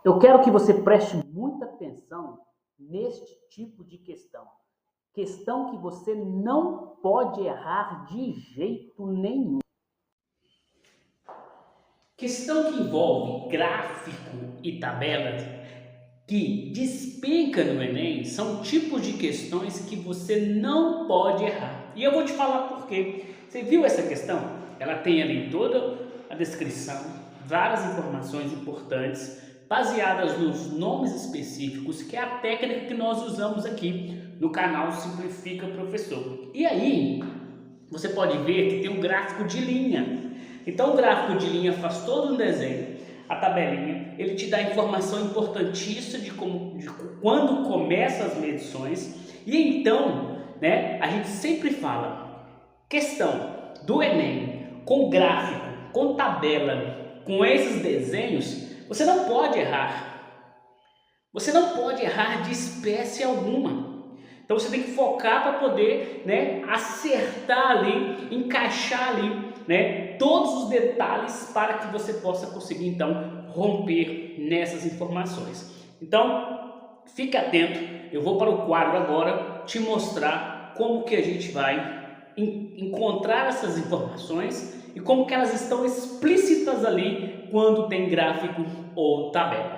Eu quero que você preste muita atenção neste tipo de questão. Questão que você não pode errar de jeito nenhum. Questão que envolve gráfico e tabelas que despenca no Enem são tipos de questões que você não pode errar. E eu vou te falar por quê. Você viu essa questão? Ela tem ali toda a descrição, várias informações importantes, baseadas nos nomes específicos, que é a técnica que nós usamos aqui no canal Simplifica Professor. E aí, você pode ver que tem um gráfico de linha. Então, o gráfico de linha faz todo um desenho, a tabelinha, ele te dá informação importantíssima de quando começam as medições. E então, né, a gente sempre fala, questão do Enem, com gráfico, com tabela, com esses desenhos, você não pode errar. Você não pode errar de espécie alguma. Então você tem que focar para poder, né, acertar ali, encaixar ali, né, todos os detalhes para que você possa conseguir então romper nessas informações. Então, fique atento. Eu vou para o quadro agora te mostrar como que a gente vai encontrar essas informações e como que elas estão explícitas ali quando tem gráfico ou tabela.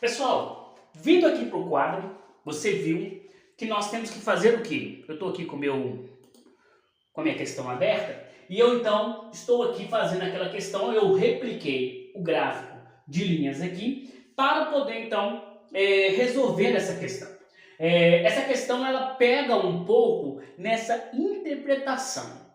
Pessoal, vindo aqui para o quadro, você viu que nós temos que fazer o quê? Eu estou aqui com a minha questão aberta e eu então estou aqui fazendo aquela questão, eu repliquei o gráfico de linhas aqui para poder então resolver essa questão. Essa questão ela pega um pouco nessa interpretação.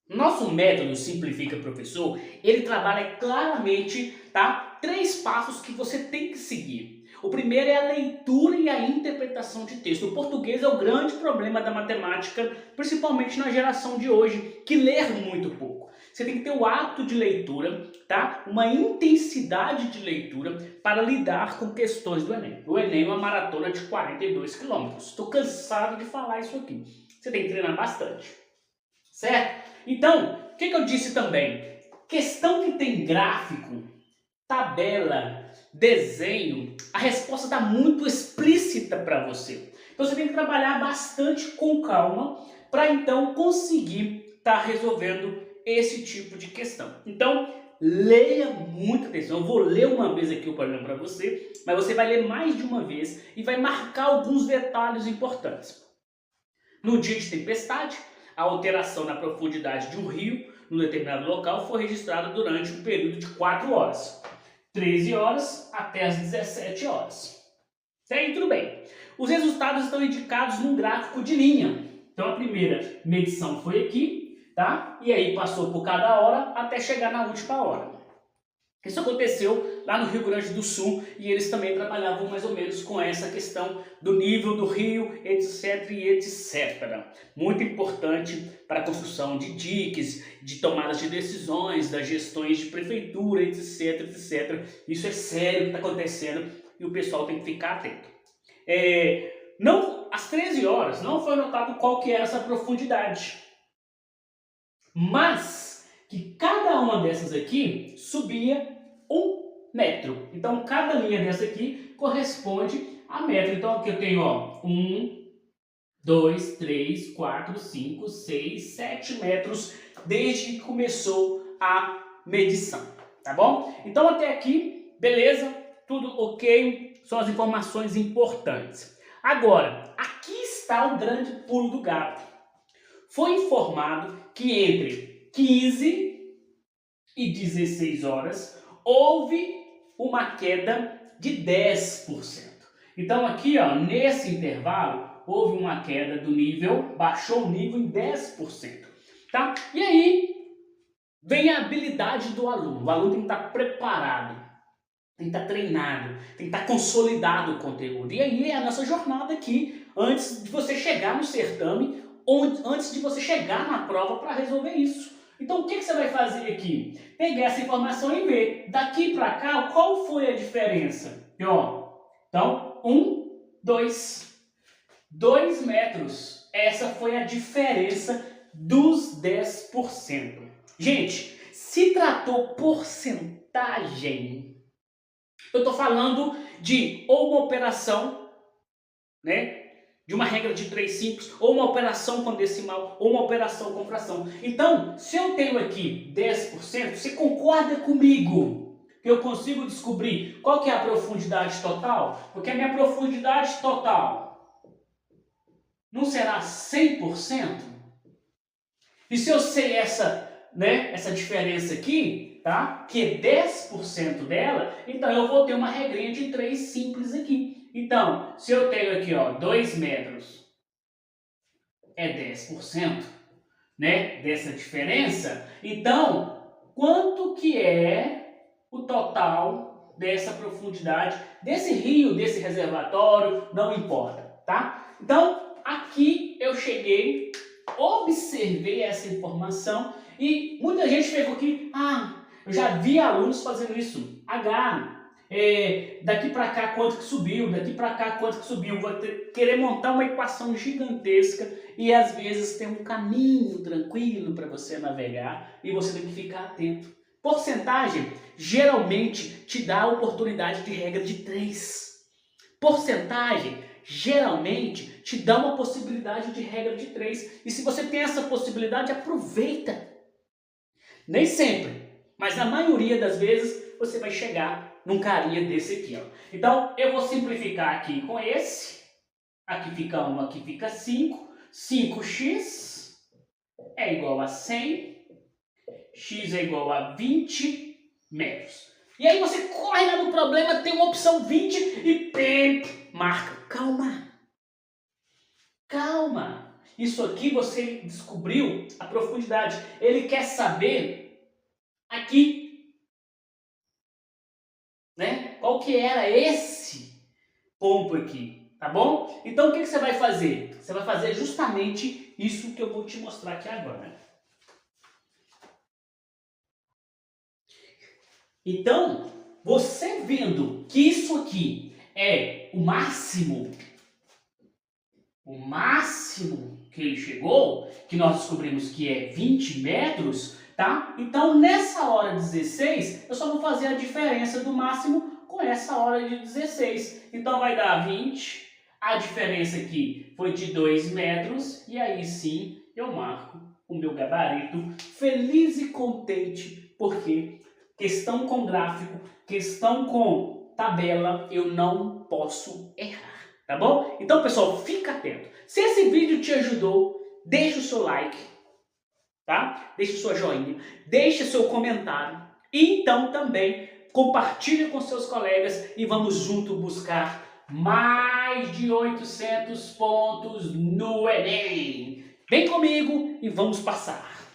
Nosso método Simplifica Professor, ele trabalha claramente, tá? 3 passos que você tem que seguir. O primeiro é a leitura e a interpretação de texto. O português é o grande problema da matemática, principalmente na geração de hoje, que lê muito pouco. Você tem que ter o hábito de leitura, tá? Uma intensidade de leitura para lidar com questões do Enem. O Enem é uma maratona de 42 quilômetros. Estou cansado de falar isso aqui. Você tem que treinar bastante, certo? Então, o que eu disse também? Questão que tem gráfico, tabela, desenho, a resposta está muito explícita para você. Então você tem que trabalhar bastante com calma para então conseguir estar resolvendo esse tipo de questão. Então, leia muita atenção. Eu vou ler uma vez aqui o problema para você, mas você vai ler mais de uma vez e vai marcar alguns detalhes importantes. No dia de tempestade, a alteração na profundidade de um rio num determinado local foi registrada durante um período de 4 horas, 13 horas até as 17 horas. Até aí tudo bem. Os resultados estão indicados num gráfico de linha. Então a primeira medição foi aqui, tá? E aí passou por cada hora até chegar na última hora. Isso aconteceu lá no Rio Grande do Sul e eles também trabalhavam mais ou menos com essa questão do nível do rio, etc e etc. Muito importante para a construção de diques, de tomadas de decisões, das gestões de prefeitura, etc, etc. Isso é sério que está acontecendo e o pessoal tem que ficar atento. Não, às 13 horas não foi notado qual que era essa profundidade, mas que cada uma dessas aqui subia 1 metro. Então, cada linha dessa aqui corresponde a metro. Então, aqui eu tenho, ó, 1, 2, 3, 4, 5, 6, 7 metros desde que começou a medição, tá bom? Então, até aqui, beleza? Tudo ok? São as informações importantes. Agora, aqui está o grande pulo do gato. Foi informado que entre 15 e 16 horas houve uma queda de 10%. Então aqui, ó, nesse intervalo, houve uma queda do nível, baixou o nível em 10%. Tá? E aí vem a habilidade do aluno. O aluno tem que estar preparado, tem que estar treinado, tem que estar consolidado o conteúdo. E aí é a nossa jornada aqui, antes de você chegar no certame, antes de você chegar na prova para resolver isso. Então, o que você vai fazer aqui? Pegar essa informação e ver, daqui para cá, qual foi a diferença? E, ó, então, 2 metros. Essa foi a diferença dos 10%. Gente, se tratou porcentagem porcentagem. Eu estou falando de ou uma operação, né, de uma regra de 3 simples, ou uma operação com decimal, ou uma operação com fração. Então, se eu tenho aqui 10%, você concorda comigo que eu consigo descobrir qual que é a profundidade total? Porque a minha profundidade total não será 100%? E se eu sei essa, né, essa diferença aqui, tá? Que é 10% dela, então eu vou ter uma regrinha de 3 simples aqui. Então, se eu tenho aqui, ó, 2 metros é 10%, né, dessa diferença, então, quanto que é o total dessa profundidade, desse rio, desse reservatório, não importa, tá? Então, aqui eu cheguei, observei essa informação e muita gente pegou aqui, eu já vi alunos fazendo isso, daqui para cá quanto que subiu, daqui para cá quanto que subiu, querer montar uma equação gigantesca e às vezes tem um caminho tranquilo para você navegar e você tem que ficar atento. Porcentagem geralmente te dá a oportunidade de regra de 3. Porcentagem geralmente te dá uma possibilidade de regra de 3. E se você tem essa possibilidade, aproveita. Nem sempre, mas na maioria das vezes você vai chegar num carinha desse aqui, ó. Então, eu vou simplificar aqui com esse. Aqui fica 1, aqui fica 5. 5x é igual a 100. X é igual a 20 metros. E aí você corre lá no problema, tem uma opção 20 e marca. Calma. Calma. Isso aqui você descobriu a profundidade. Ele quer saber aqui, né? Qual que era esse ponto aqui, tá bom? Então o que você vai fazer? Você vai fazer justamente isso que eu vou te mostrar aqui agora. Então, você vendo que isso aqui é o máximo que ele chegou, que nós descobrimos que é 20 metros, tá? Então, nessa hora 16, eu só vou fazer a diferença do máximo com essa hora de 16. Então, vai dar 20, a diferença aqui foi de 2 metros, e aí sim eu marco o meu gabarito feliz e contente, porque questão com gráfico, questão com tabela, eu não posso errar. Tá bom? Então, pessoal, fica atento. Se esse vídeo te ajudou, deixa o seu like, tá? Deixa o seu joinha, deixa o seu comentário. E então também compartilhe com seus colegas e vamos junto buscar mais de 800 pontos no Enem. Vem comigo e vamos passar.